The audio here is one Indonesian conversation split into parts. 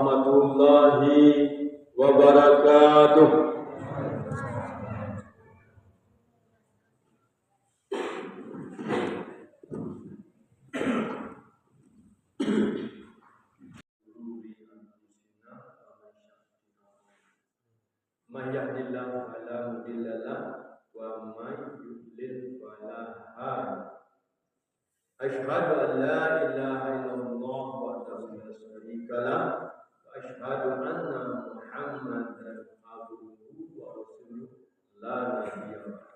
warahmatullahi wabarakatuh. Man yahdihillahu fala mudilla lahu wa man yudlil fala hadiya. Asyhadu an la ilaha illallah wahdahu la syarika lahu wa asyhadu anna Muhammadan abduhu wa rasuluhu la nabiyya ba'dahu.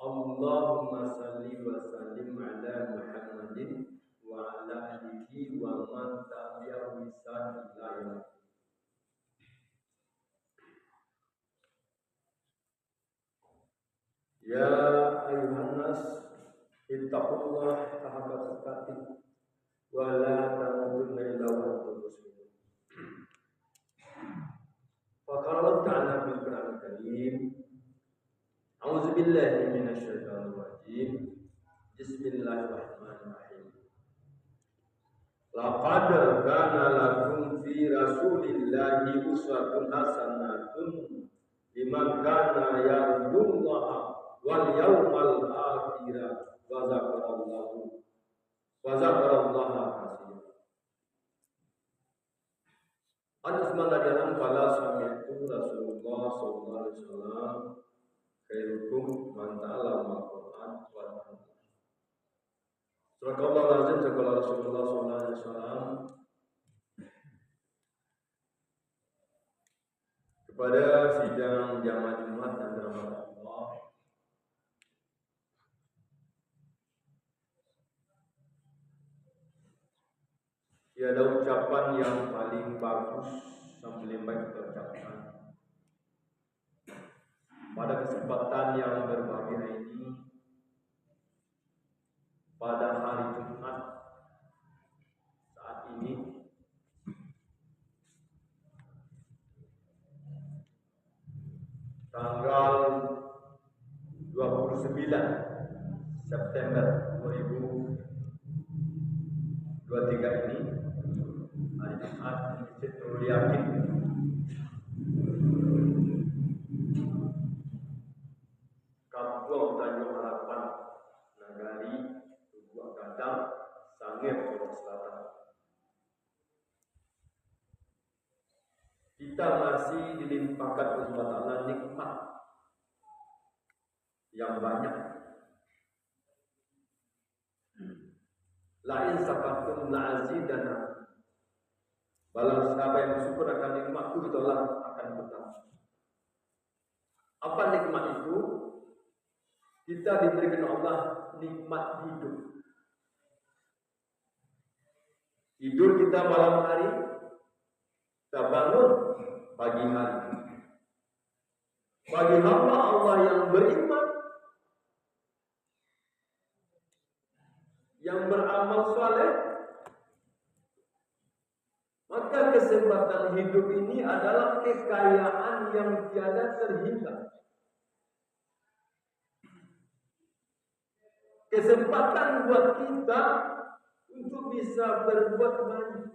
Allahumma salli wa sallim ala Muhammadin wa ala alihi wa man tabi'ahu bi ihsan ila yaumil. Ya ayuhan nas ittaqullah haqqa tuqatih wa la tamutunna illa wa antum muslimun. Fa qala ta'ala fil Qur'anil Karim, a'udzu billahi minasy syaithanir rajim. Bismillahirrahmanirrahim. Laqad kana lakum fi rasulillahi uswatun hasanatun liman kana yarjullaha wal yawmal akhir wa zakarallaha katsiran. Anas manadalan kala sami'tu Rasulullah sallallahu alaihi wasallam khairukum man ta'allama al-Qur'an wa 'allamahu. Sadaqallahu azim, segala Rasulullah sallallahu alaihi wasallam kepada sidang jamaah Jumat dan rahmat Allah. Tiada ucapan yang paling bagus sambil baik kita ucapkan pada kesempatan yang berbahagia ini, pada hari Jumat saat ini, tanggal 29 September 2023 ini, hari Jumat di Masjid Nurul Yakin, Kampung Tanjung Harapan, Nagari, Tugu Gadang, Sangir, Sulawesi Selatan. Kita masih dilimpahkan oleh Allah Ta'ala nikmat yang banyak. La'in sakartum la'azidana. Barang siapa yang bersyukur akan nikmatku, itulah akan bertambah. Apa nikmat itu? Kita diberikan Allah nikmat hidup. Tidur kita malam hari, kita bangun pagi hari. Bagi hamba Allah yang beriman, yang beramal saleh, maka kesempatan hidup ini adalah kekayaan yang tiada terhingga. Kesempatan buat kita untuk bisa berbuat banyak.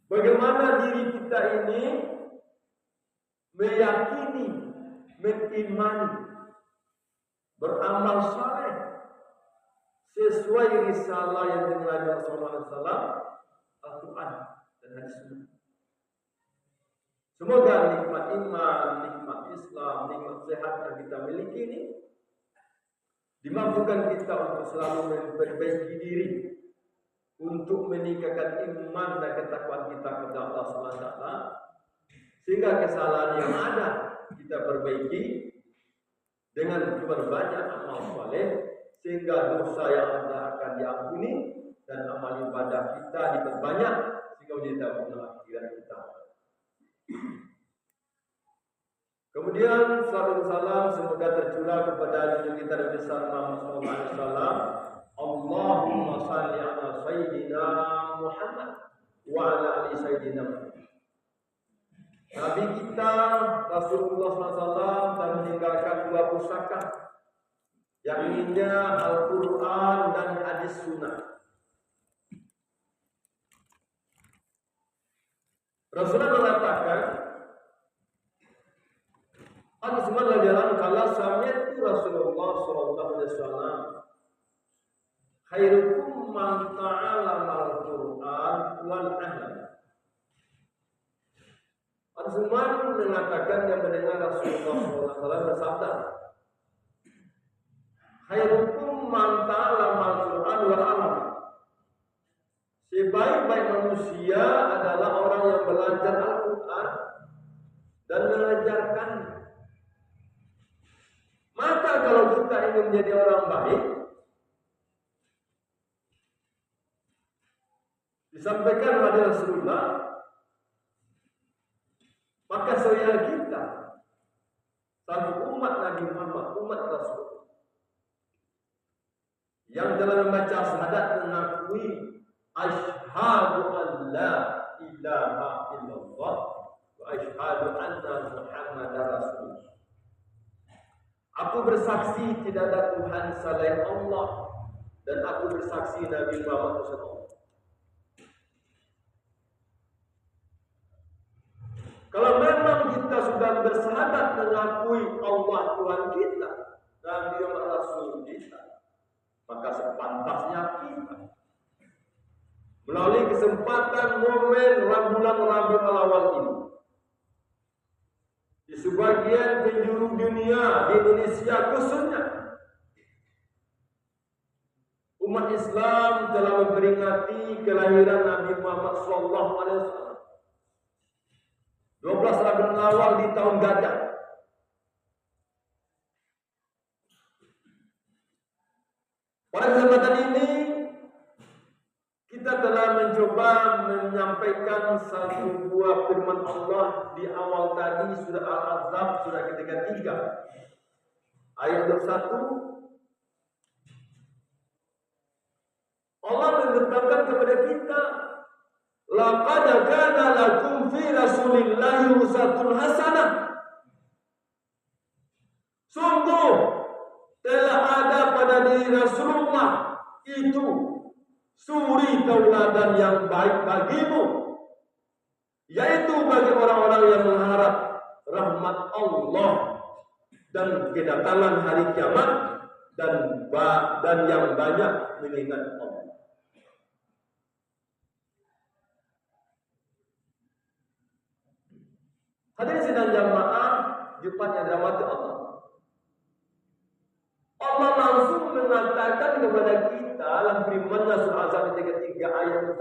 Bagaimana diri kita ini meyakini, mengimani, beramal saleh sesuai risalah yang dimulai Rasulullah SAW, Al-Quran dan hadis sunnah. Semoga nikmat iman, nikmat Islam, nikmat sehat yang kita miliki ini dimampukan kita untuk selalu memperbaiki diri, untuk meningkatkan iman dan ketakwaan kita kepada Allah SWT, sehingga kesalahan yang ada kita perbaiki dengan berbanyak amal saleh, sehingga dosa yang ada akan diampuni dan amal ibadah kita diperbanyak sehingga menjadi tabungan akhirat kita. Kemudian salam semoga tercurah kepada junjungan kita Nabi besar Muhammad SAW. Allahumma salli ala Sayyidina Muhammad wa ala ali Sayyidina Muhammad. Nabi kita Rasulullah SAW telah meninggalkan dua pusaka, yang ininya Al-Quran dan hadis Rasulullah mengatakan, Al-Zuman jalan kalau sami'tu Rasulullah sallallahu alaihi wasallam khairukum man ta'allama al-Qur'an wal 'allama. Al-Zuman mengatakan yang mendengar Rasulullah sallallahu alaihi wasallam bersabda, khairukum man ta'allama al-Qur'an wal 'allama. Sebaik-baik manusia adalah orang yang belajar Al-Qur'an dan mengajarkan. Maka kalau kita ingin menjadi orang baik, disampaikan oleh Rasulullah, maka saya kita satu umat Nabi Muhammad, umat Rasul, yang dalam membaca syahadat mengakui asyhadu an la ilaha illallah wa asyhadu anna Muhammadar Rasulullah. Aku bersaksi tidak ada Tuhan selain Allah dan aku bersaksi Nabi Muhammad SAW. Kalau memang kita sudah bersyahadat mengakui Allah Tuhan kita dan Nabi Muhammad Rasul kita, maka sepantasnya kita melalui kesempatan momen bulan Rabiul Awal ini, di sebagian penjuru dunia di Indonesia khususnya, umat Islam telah memperingati kelahiran Nabi Muhammad SAW 12 Rabiul Awal di tahun Gajah. Pada kesempatan ini kita telah mencoba menyampaikan satu buah firman Allah di awal tadi surah Al-Ahzab surah ke-33 ayat 21. Allah memberitahukan kepada kita, laqad kana lakum fi rasulillahi uswatun hasanah. Sungguh telah ada pada diri Rasulullah itu suri tauladan yang baik bagimu, yaitu bagi orang-orang yang mengharap rahmat Allah dan kedatangan hari kiamat dan yang banyak mengingat Allah. Hadirin sidang jamaah Jumat yang dirahmati Allah. Allah langsung mengatakan kepada kita dalam firman-Nya surah Al-Ahzab ayat 3 ayat 1,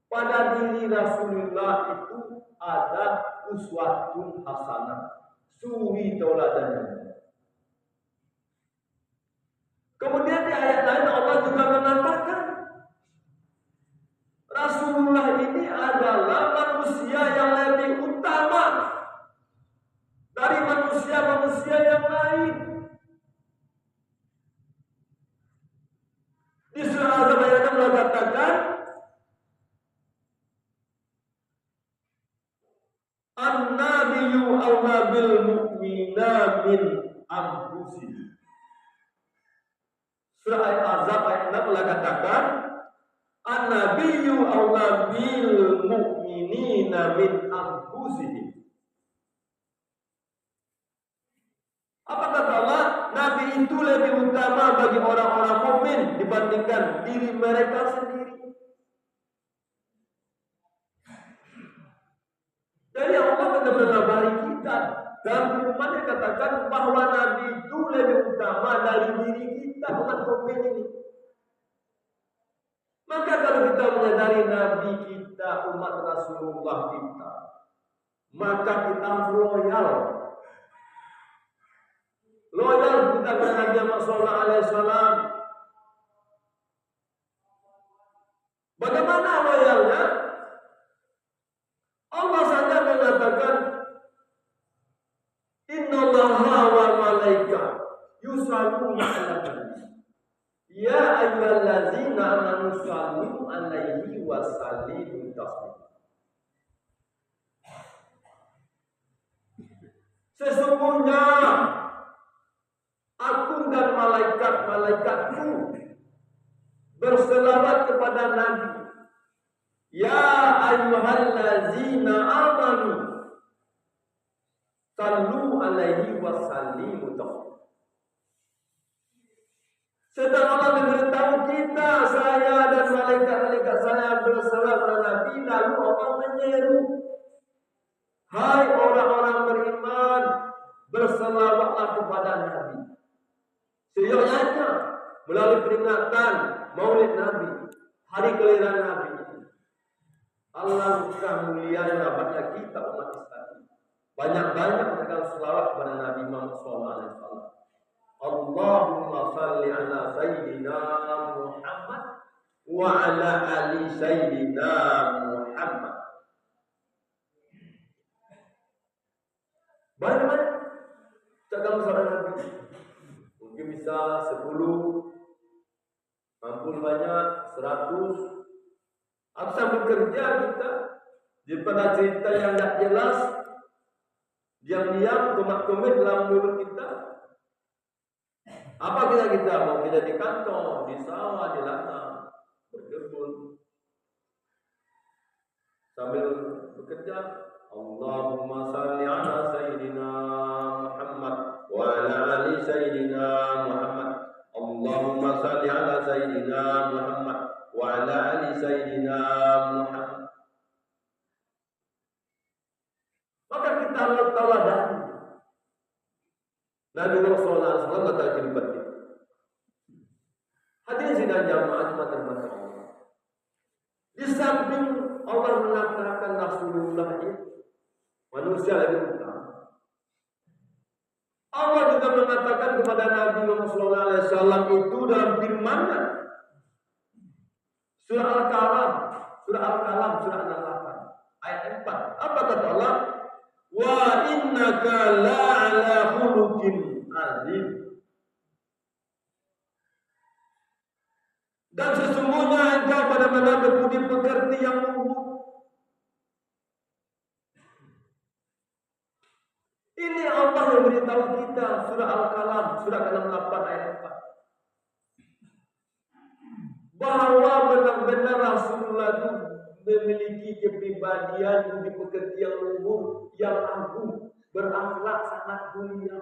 pada diri Rasulullah itu ada uswatun hasanah, suri tauladan. Kemudian di ayat lain Allah juga mengatakan Rasulullah ini adalah manusia yang lebih utama dari manusia-manusia yang lain. Di surah Al-Ahzab ayat 6 Allah katakan, An-nabiyyu awla bil mu'mina min anfusihim. Surah Al-Ahzab ayat 6 Allah katakan, An-nabiyyu awla bil mu'minina min anfusihim. Apa kata Allah? Nabi itu lebih utama bagi orang-orang mukmin dibandingkan diri mereka sendiri. Jadi Allah telah mengabari kita dalam firman-Nya katakan bahwa Nabi itu lebih utama dari diri kita, umat mukmin ini. Maka kalau kita menyadari Nabi kita, umat Rasulullah kita, maka kita loyal. Loyal kita kepada Nabi Muhammad SAW. Bagaimana loyalnya? Allah saja mengatakan, Innallaha wa malaikatahu yusalluna 'alan nabi. Ya ayyuhallazina amanu shallu 'alaihi wa sallimu taslima. Sesungguhnya aku dan malaikat-malaikatku berselawat kepada Nabi Ya ayyuhallazina amanu sallu alaihi wa sallimu taslima. Sedang Allah memberitahu kita, saya dan malaikat-malaikat saya bersalawat kepada Nabi, lalu Allah menyeru, hai orang-orang beriman, bersalawatlah kepada Nabi. Seyogyanya melalui peringatan Maulid Nabi, hari kelahiran Nabi. Alangkah mulianya dapatnya kita umat Islam. Banyak-banyak mengucapkan selawat kepada Nabi Muhammad SAW. Allahumma salli ala Sayyidina Muhammad wa ala ali Sayyidina Muhammad. Banyak-banyak ucapkan selawat Nabi. Mungkin bisa 10, ampun banyak 100. Atau sambil kerja kita daripada cerita yang tidak jelas, diam-diam komat-komit dalam mulut kita. Apa kita mau kita di kantor, di sawah, di ladang, berkebun, sambil bekerja. Allahumma salli ala Sayyidina Muhammad wa ala ali Sayyidina Muhammad. Allahumma salli ala Sayyidina Muhammad wa ala ali Sayyidina Muhammad. Maka kita harus tawadani Nabi Rasulullah SAW datang ke tempat kita. Hadirin sidang jamaah Jumat termasuk Allah. Di samping Allah mengatakan Rasulullah itu manusia lebih utama, Allah juga mengatakan kepada Nabi Muhammad SAW itu dalam firman-Nya. Surah Al-Kalam, surah 68, ayat 4. Apa kata Allah? Wa innaka la'ala khuluqin azim. Dan sesungguhnya engkau pada berbudi pekerti yang luhur. Ini Allah yang beritahu kita, surah Al-Kalam, surah 68 ayat 4. Bahwa benar-benar Rasulullah itu memiliki kepribadian budi pekerti yang luhur, yang agung, berakhlak sangat mulia.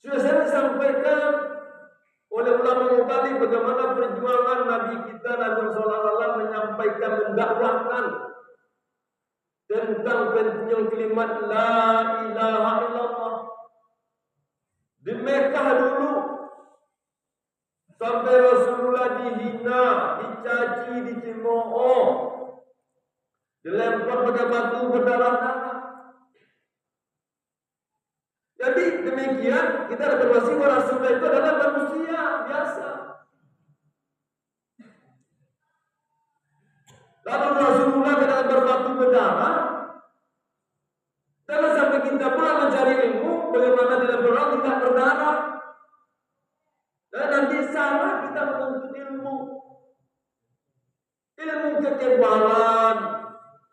Sudah saya sampaikan oleh ulama mubalik bagaimana perjuangan Nabi kita Nabi SAW menyampaikan, mendakwahkan tentang pentingnya kalimat La ilaha illallah di Mekah dulu. Sampai Rasulullah dihina, dicaci, dicemooh, dilempar pakai batu berdarah-darah. Jadi demikian kita ada berwasi bahwa Rasulullah itu adalah manusia biasa. Lalu Rasulullah ketika berbatu berdarah, jangan sampai kita pula mencari ilmu bagaimana dalam perang tidak berdarah. Dan nanti sana kita menuntut ilmu kekebalan,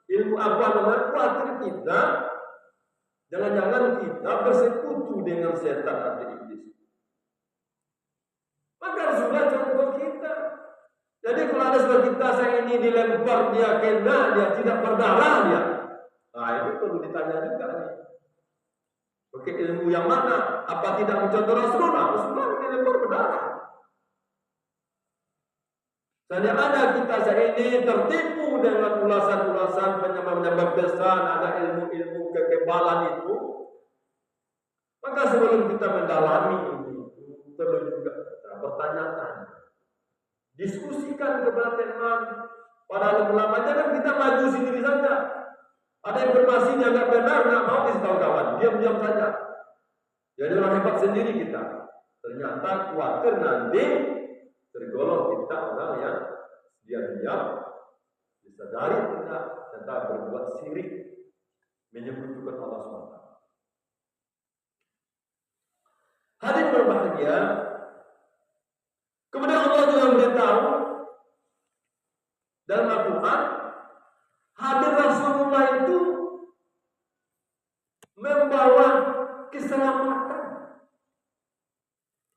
ilmu apa namanya, khawatir kita jangan-jangan kita bersekutu dengan setan atau iblis. Maka Rasulullah contoh kita. Jadi kalau ada sebuah kita saya ini dilempar dia kena, dia tidak berdarah dia. Nah itu perlu ditanya juga nih. Pakai ilmu yang mana? Apa tidak mencontoh Rasulullah? Rasulullah dilempar berdarah. Saja ada kita saya ini tertipu dengan ulasan-ulasan penyembah-penyembah besar, ada ilmu-ilmu kekebalan itu. Maka sebelum kita mendalami ini, perlu juga kita bertanya-tanya. Diskusikan kepada teman, para ulama, jangan kita maju sendiri saja. Ada informasi yang nggak benar, nggak mau kasih tahu kawan, diam-diam saja. Jadi orang hebat sendiri kita. Ternyata khawatir nanti tergolong kita orang yang diam-diam disadari tidak tentang berbuat syirik menyekutukan Allah SWT. Hadirin berbahagia, kemudian Allah juga memberitahu dalam Al-Quran, hadir Rasulullah itu membawa keselamatan,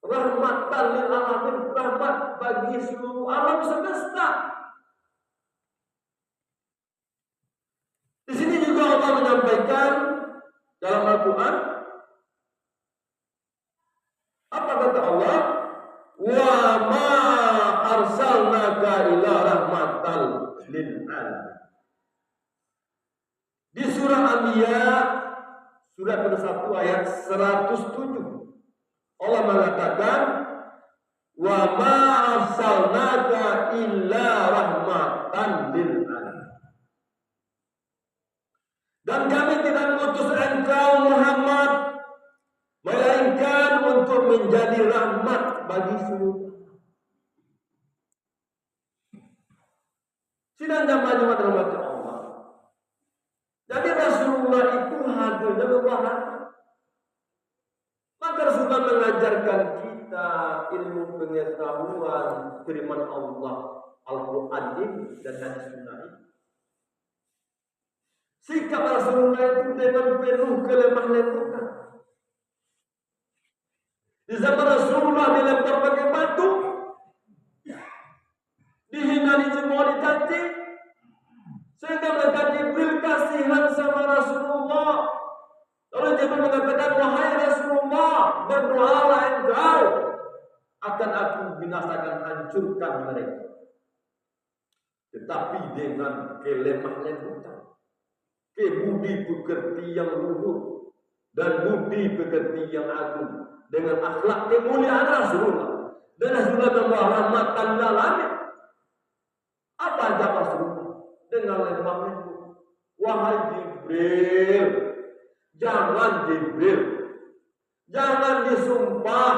rahmatan rahmatan lil alamin, rahmat bagi seluruh alam semesta. Di sini juga Allah menyampaikan dalam Al-Quran, apa kata Allah? Wa ma arsalnaka illa rahmatan lil alamin. Di surah Anbiya surat ke-1 ayat 107 Allah mengatakan wa ma arsalnaka illa rahmatan lil alamin. Dan kami tidak mengutus engkau Muhammad melainkan untuk menjadi rahmat bagi seluruh. Sidang jamaah Jumat rahmat Allah. Jadi Rasulullah itu hadirnya membawa rahmat. Maka Rasulullah mengajarkan kita ilmu pengetahuan firman Allah, Al-Quran ini dan hadis sunnah ini. Sikap Rasulullah itu dengan penuh kelemah lembutan. Di zaman Rasulullah dilempar pakai batu, dihina, dicemooh, dicaci, sehingga mereka Jibril kasihan sama Rasulullah. Lalu Jibril mengatakan, wahai Rasulullah, berdoalah engkau akan aku binasakan, hancurkan mereka. Tetapi dengan kelemah lembutan, kebudi pekerti yang luhur dan budi pekerti yang agung, dengan akhlak kemuliaan Rasulullah, dan Rasulullah membawa rahmatan lil alamin. Apa aja Rasulullah dengan lemah lembut? Wahai Jibril, jangan Jibril, jangan disumpah.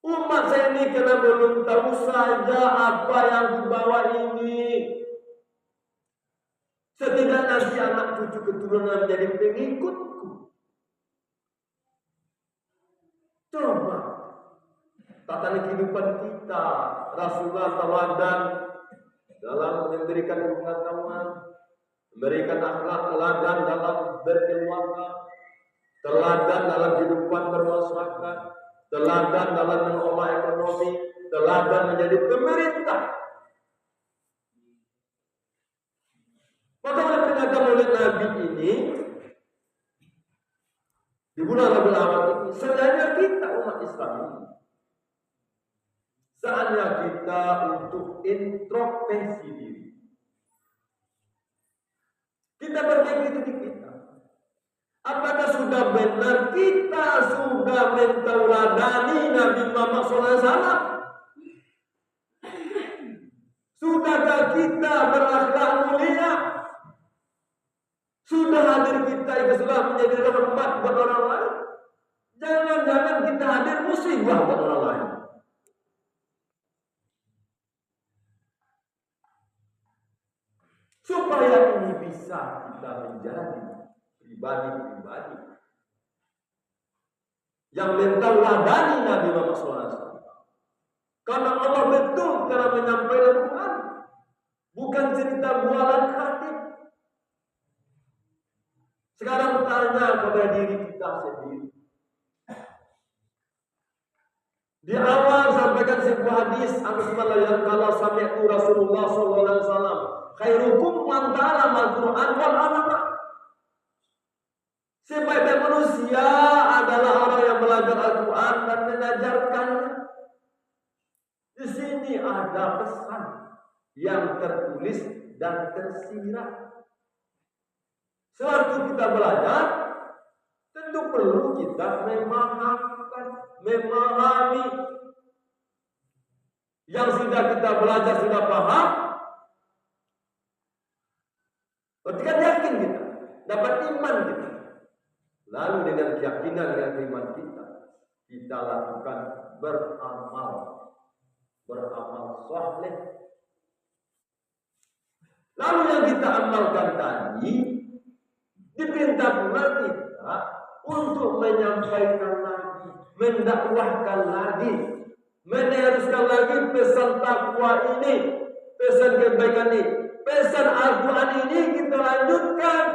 Umat saya ini karena belum tahu saja apa yang dibawa ini. Setidaknya nanti anak cucu keturunan menjadi pengikutku. Coba tatanan kehidupan kita, Rasulullah teladan dalam memberikan pengetahuan, memberikan akhlak, teladan dalam berkeluarga, teladan dalam kehidupan bermasyarakat, teladan dalam mengelola ekonomi, teladan menjadi pemerintah. Maka oleh peringatan oleh Nabi ini di bulan Rabiul Awal ini, sebenarnya kita umat Islam ini, saatnya kita untuk introspeksi diri. Kita berpikir diri kita. Apakah sudah benar kita sudah mentauladani Nabi Muhammad SAW? Sudahkah kita berakhlak mulia? Sudah hadir kita itu sudah menjadi rahmat buat orang lain? Jangan-jangan kita hadir musibah buat orang lain. Supaya ini bisa kita menjadi pribadi-pribadi yang mentauladani Nabi Muhammad SAW. Karena Allah betul cara menyampaikan Al-Quran, bukan cerita bualan khatib. Sekarang tanya kepada diri kita sendiri. Di awal sampaikan sebuah hadis, yang kalau sami'tu Rasulullah SAW, khairukum man ta'allama al-Quran wal 'allama. Sebaik-baik manusia adalah orang yang belajar Al-Quran dan mengajarkannya. Di sini ada pesan yang tertulis dan tersirat. Sewaktu kita belajar, tentu perlu kita memahami. Yang sudah kita belajar sudah paham, berarti kan yakin kita, dapat iman kita. Lalu dengan keyakinan dan iman kita lakukan beramal saleh. Lalu yang kita amalkan tadi, diperintah pula kita untuk menyampaikan lagi, mendakwahkan lagi, meneruskan lagi pesan takwa ini, pesan kebaikan ini, pesan Al-Quran ini kita lanjutkan.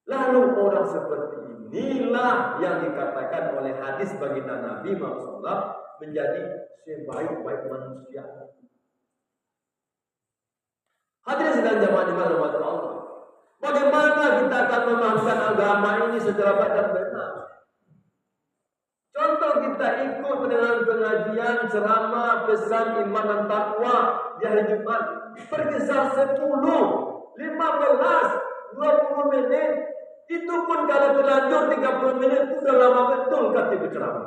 Lalu orang seperti ini inilah yang dikatakan oleh hadis baginda Nabi Muhammad SAW menjadi sebaik-baik manusia. Hadirin sedang jamaah di mana Allah. Bagaimana kita akan memahamkan agama ini secara baik dan benar? Contoh, kita ikut dengan pengajian ceramah pesan iman dan takwa di hari Jumat berkisar 10, 15, 20 menit. Itu pun kalau terlanjur 30 menit itu sudah lama betul kata berceramah.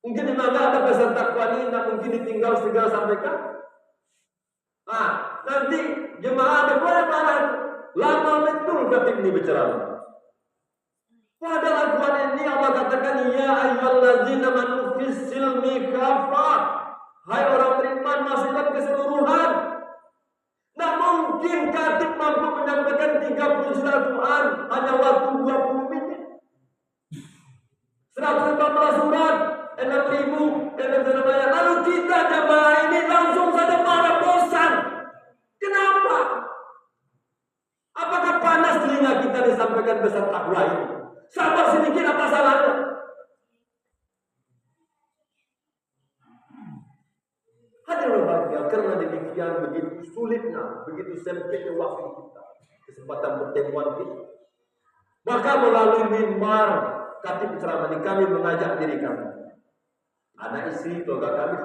Mungkin memang ada pesan takwa ini, tak mungkin ditinggal segera sampaikan. Nanti jemaah ada boleh marah. Lama betul kata ini berceramah. Padahal Al-Quran ini Allah katakan, ya ayyuhallazina amanu fis silmi kafah. Hai orang beriman, masukkan keseluruhan. Nah, mungkin katib mampu menyampaikan 30 surah Quran hanya waktu 20 menit. 114 surat, 6.000 ayat. Lalu kita jemaah ini langsung saja marah, bosan. Kenapa? Apakah panas telinga kita disampaikan pesan takwa ini? Sabar sedikit, apa salahnya? Hadirin berbahagia, karena demikian begitu sulitnya, begitu sempitnya waktu kita, kesempatan pertemuan kita. Maka melalui mimbar katib ceramah ini kami mengajak diri kami, anak istri, keluarga kami,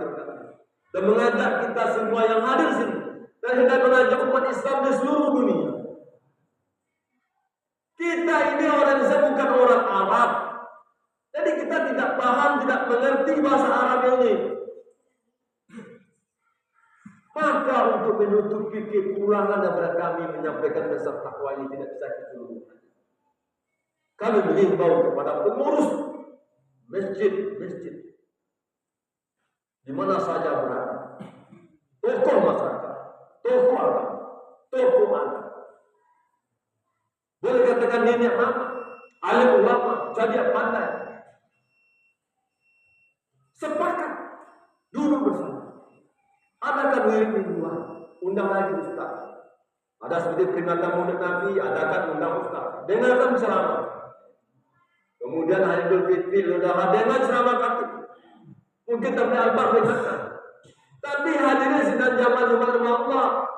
dan mengajak kita semua yang hadir sini, dan hendak mengajak umat Islam di seluruh dunia. Kita ini orang Indonesia, bukan orang Arab. Jadi kita tidak paham, tidak mengerti bahasa Arab ini. Maka untuk menutupi kekurangan daripada kami menyampaikan pesan takwa ini tidak bisa keseluruhan. Kami mengimbau kepada pengurus masjid-masjid di mana saja berada, tokoh masyarakat, tokoh agama, tokoh adat. Boleh katakan nenek mama, alim ulama, jadi pandai. Sepakat duduk bersama. Adakan wirid mingguan, undang lagi ustaz. Ada seperti peringatan Maulid Nabi, adakan undang ustaz. Dengarkan ceramah. Kemudian hari Idul Fitri, sudah dengar ceramah kami. Mungkin tapi Al-Bar dengarkan. Tapi hadirin sedang zaman-zaman Allah.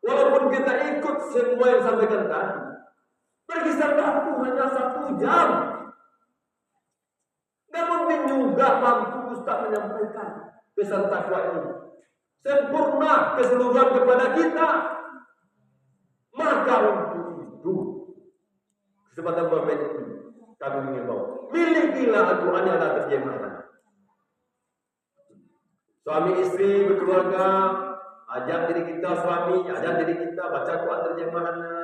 Walaupun kita ikut semua yang sampaikan tadi, berkisar waktu hanya 1 jam. Tidak mungkin juga mampu ustaz menyampaikan pesan takwa ini sempurna keseluruhan kepada kita. Maka untuk itu kesempatan berbaik ini kami mengimbau, milikilah Al-Quran yang ada terjemahan. Suami istri berkeluarga, ajak diri kita, suami ajak diri kita baca Quran terjemahannya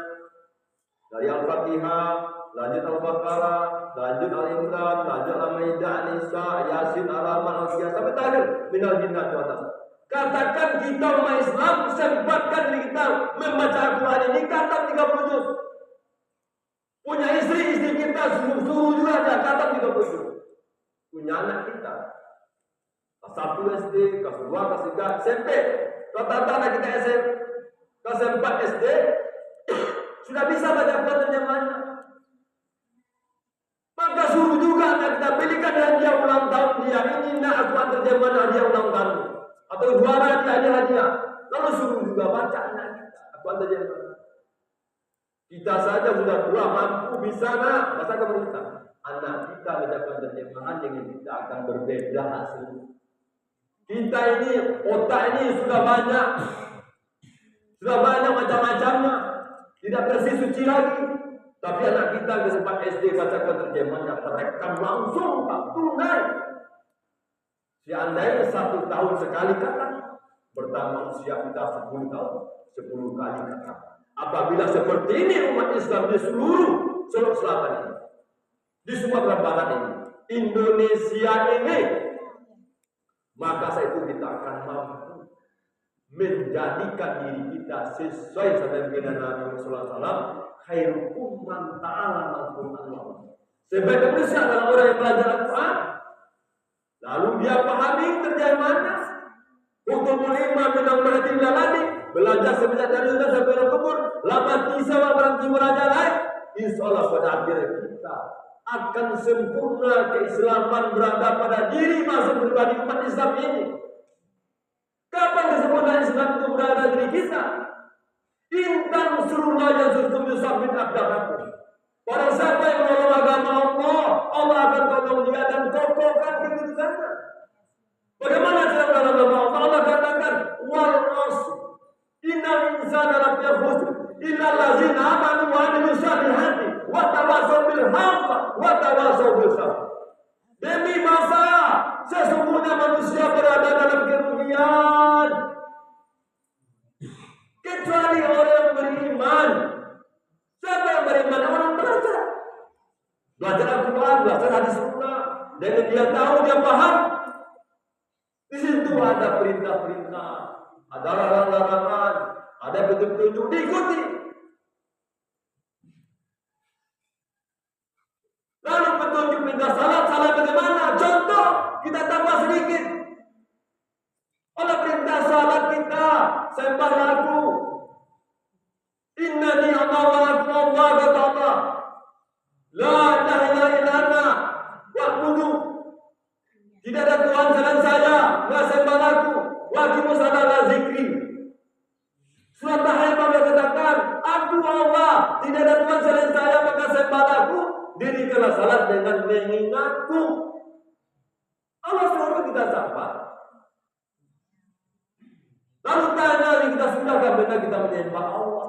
dari Al-Fatihah, lanjut Al-Baqarah, lanjut Al-Imran, lanjut Al-Maidah, An-Nisa, Yasin, Al-Rahman, Al-Qiyas sampai terakhir minal jinnati wan nas. Katakan kita umat Islam sempatkan diri kita membaca Al-Quran ini, khatam 30 juz. Punya istri kita suruh juga ada khatam 30 juz. Punya anak kita kelas 1 SD, kelas 2, kelas 3, SMP. Rata-rata anak kita SMP, kelas 4 SD sudah bisa baca Quran terjemahannya. Maka suruh juga anak kita belikan hadiah ulang tahun dia. Ini nak Al-Quran terjemahan hadiah ulang tahun. Atau juara dia hadiah. Lalu suruh juga baca anak kita Al-Quran terjemahan. Kita saja sudah tua, mampu, bisa nak. Masa kita anak kita baca terjemahan dengan kita akan berbeda hasilnya. Kita ini, otak ini sudah banyak macam-macamnya. Tidak bersih suci lagi. Tapi anak kita ke tempat SD baca terjemahannya terekam langsung tak tunai. Seandainya 1 tahun sekali kata, bertambah usia kita 10 tahun, 10 kali kata. Apabila seperti ini umat Islam di seluruh Sulawesi Selatan ini, di Sumatera Barat ini, Indonesia ini, maka saat itu kita akan mampu menjadikan diri kita sesuai dengan Nabi Muhammad SAW, khairukum man ta'allama al-Qur'an. Sebaik manusia adalah orang yang belajar Al-Quran, lalu dia pahami terjemahannya. Untuk menerima menang berarti lalani, belajar semenjak dari sudah sampai kubur, lapan kisah berhenti belajar lain. insya Allah pada akhirnya kita akan sempurna keislaman berada pada diri masing pribadi umat Islam ini. Kapan kesempurnaan Islam itu berada di diri kita? Intan surullah yang surtum yusabit abdakakum. Barang siapa yang menolong agama Allah, Allah akan tolong dia dan kokohkan kedudukannya. Bagaimana cara dalam agama Allah? Allah katakan wal asr innal insana lafi khusr illa allazina amanu wa amilus solihati wa tawassaw bil haqq wa tawassaw bis sabr. Demi masa sesungguhnya manusia berada dalam kerugian kecuali orang yang beriman. Siapa yang beriman? Orang belajar Al-Quran, belajar hadis sunnah, dan dia tahu, dia paham. Di situ ada perintah-perintah, ada larangan-larangan, ada petunjuk-petunjuk, diikuti. Lalu petunjuk perintah salat bagaimana? Contoh, kita tambah sedikit. Allah perintah salat kita, sembah lagu. Innani Allah kata Allah. La ilaha illa ana wa'budu. Tidak ada Tuhan selain saya, enggak sembah lagu. Wajibu salat zikri. Surat Tahayyum berkatakan, aku Allah, tidak ada Tuhan selain saya, maka sembah lagu. Dirikanlah salat dengan mengingatku. Allah suruh kita sabar. Lalu tanya, kita sudahkah benar kita menyembah Allah?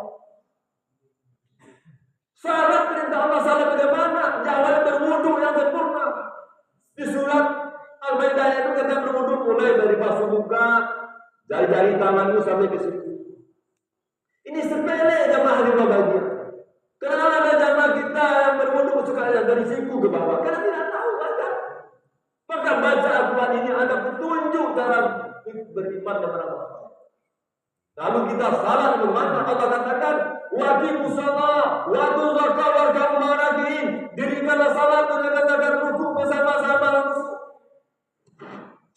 Salat perintah Allah, salat bagaimana? Jangan berwudu yang sempurna. Di surat Al-Maidah itu kita berwudu mulai dari basuh muka, jari-jari tanganmu sampai ke situ. Ini sepele jamaah lima bagian. Karena ada jamaah kita yang berwudu suka dari siku ke bawah, karena tidak tahu baca. Maka baca Al-Quran ini ada petunjuk dalam beriman kepada Allah. Lalu kita salat bagaimana? Allah katakan, wajibu salat, watu zakat, warga marakin. Dirikanlah salat dan katakan ruku bersama-sama ruku.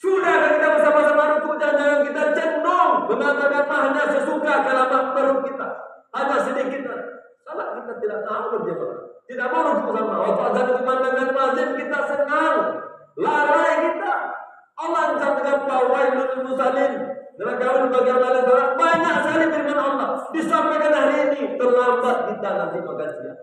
Sudah kita bersama-sama ruku dan jangan kita cenderung mengatakan hanya sesuka kalamat perut kita. Hanya sedikit. Salat kita tidak tahu berjamaah. Tidak mau ruku bersama. Waktu azan dikumandangkan mazin kita senang. Lalai kita. Allah mencatatkan fawailul musallin. Dalam kawan bagi amalan salat banyak sekali firman Allah disampaikan hari ini, terlambat kita nanti makan siang.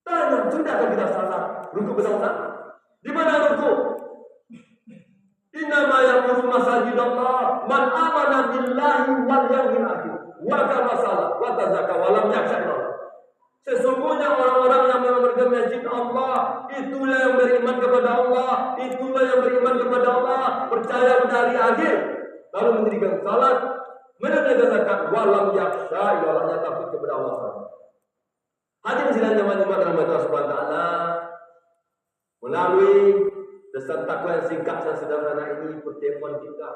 Tanya, sudahkah kita salat ruku bersama? Di mana ruku? Innama ya'muru masajidallah man amana billahi wal yawmil akhir wa qama salat wa tazakka wa lam yakhsha Allah. Sesungguhnya orang-orang yang memegang masjid Allah, itulah yang beriman kepada Allah, itulah yang beriman kepada Allah, percaya pada hari akhir, lalu mendirikan salat, menunaikan zakat, walam yakhsha, ilahnya takut kepada Allah. Hadirin sekalian jemaah rahmat Allah Subhanahu wa taala, melalui pesan takwa yang singkat dan sederhana ini pertemuan kita.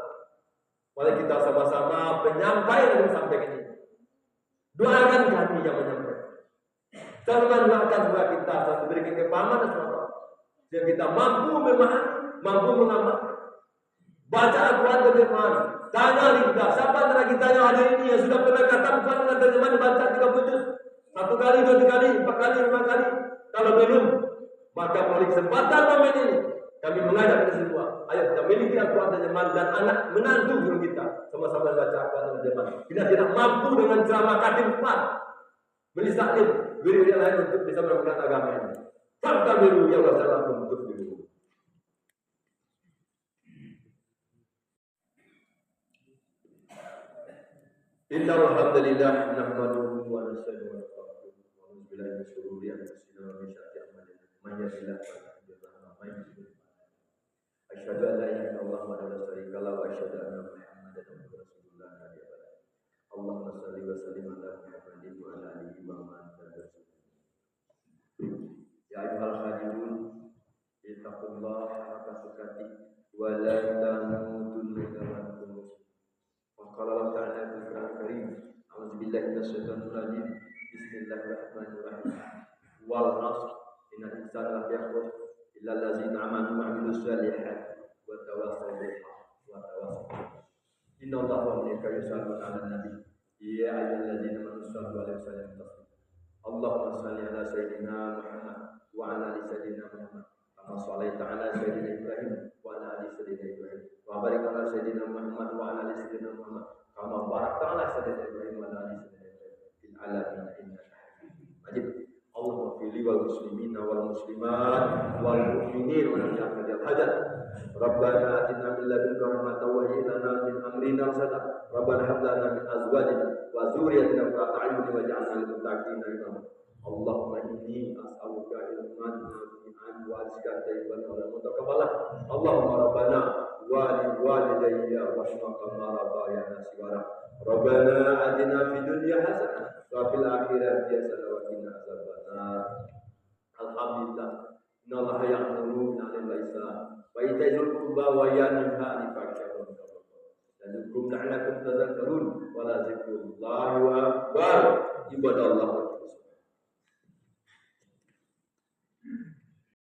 Mari kita sama-sama penyampaian yang disampaikan ini. Doakan kami yang menyampaikan. Jangan doakan supaya kita diberikan kepahaman dan semangat. Sehingga kita mampu memahami, mampu mengamalkan. Baca Al-Quran terjemahan. Tanya kita, siapa antara kita yang hadir ini yang sudah pernah kata Al-Quran dengan terjemahan dibaca 30 juz? 1 kali, 2 kali, 4 kali, 5 kali. Kalau belum, maka melalui kesempatan momen ini kami mengajak kita semua. Ayo kita miliki Al-Quran terjemahan dan anak menantu guru kita sama-sama baca Al-Quran terjemahan. Kita tidak mampu dengan ceramah kadim Quran. Beri taklim, beri yang lain untuk bisa melakukan agama ini. Fakta biru ya Allah salam untuk biru. Innal hamdalillah nahmaduhu wa nasta'inuhu wa nastaghfiruh wa na'udzu billahi min shururi anfusina wa min sayyiati a'malina. Man yahdihillahu fala mudilla lahu wa man yudlil fala hadiya lahu. Asyhadu an la ilaha illallah wa la syarika lahu wa asyhadu anna Muhammadan abduhu wa rasuluhu la nabiyya ba'dahu. Allahumma shalli wa sallim ala Muhammadin wa ala alihi wa man ya ayyuhal khadimun ittaqullaha haqqa tuqatih wa la tamutunna illa wa antum muslimun. Wa qala Allah ta'ala fil Qur'anil Karim, a'udzu billahi minasyaitonir rajim. Bismillahirrahmanirrahim. Wal 'ashr innal insana lafi khusr illa allazina amanu wa 'amilus solihati wa tawassaw bil haqqi wa tawassaw. Innallaha wa malaikatahu yusholluna 'alan nabi. Ya ayyuhallazina amanu shallu 'alaihi wa sallimu taslima. Allahumma shalli 'ala sayyidina Muhammad wa 'ala ali sayyidina Muhammad. Kama shallaita 'ala sayyidina Ibrahim wa 'ala ali sayyidina Ibrahim. Wa barik 'ala sayyidina Muhammad wa 'ala ali sayyidina Muhammad. Kama barakta 'ala sayyidina Ibrahim wa 'ala ali sayyidina Ibrahim fil 'alamin innaka Hamidum Majid. Allahumma fili wal muslimina wal muslimat wal mu'minin wal yaqdil hajat. Rabbana atina min ladunka rahmatan wa hayyi lana min amrina rashada. Rabbana hab lana min azwajina wa dzurriyyatina qurrata a'yun waj'alna lil muttaqina imama. Allahumma inni as'aluka ilman nafi'an wa rizqan thayyiban wa mutaqabbalan. Allahumma rabbana wa li walidayya warhamhuma kama rabbayana shighara. Rabbana atina fid dunya hasanah wa fil akhirati hasanah wa qina adzabannar. Alhamdulillah. Innallaha ya'muru bil 'adli wal ihsan wa ita'i dzil qurba wa yanha 'anil fahsya'i wal munkar dan yadhkurukum la'allakum tadhakkarun wa la dzikrullahi akbar. Ibadallah.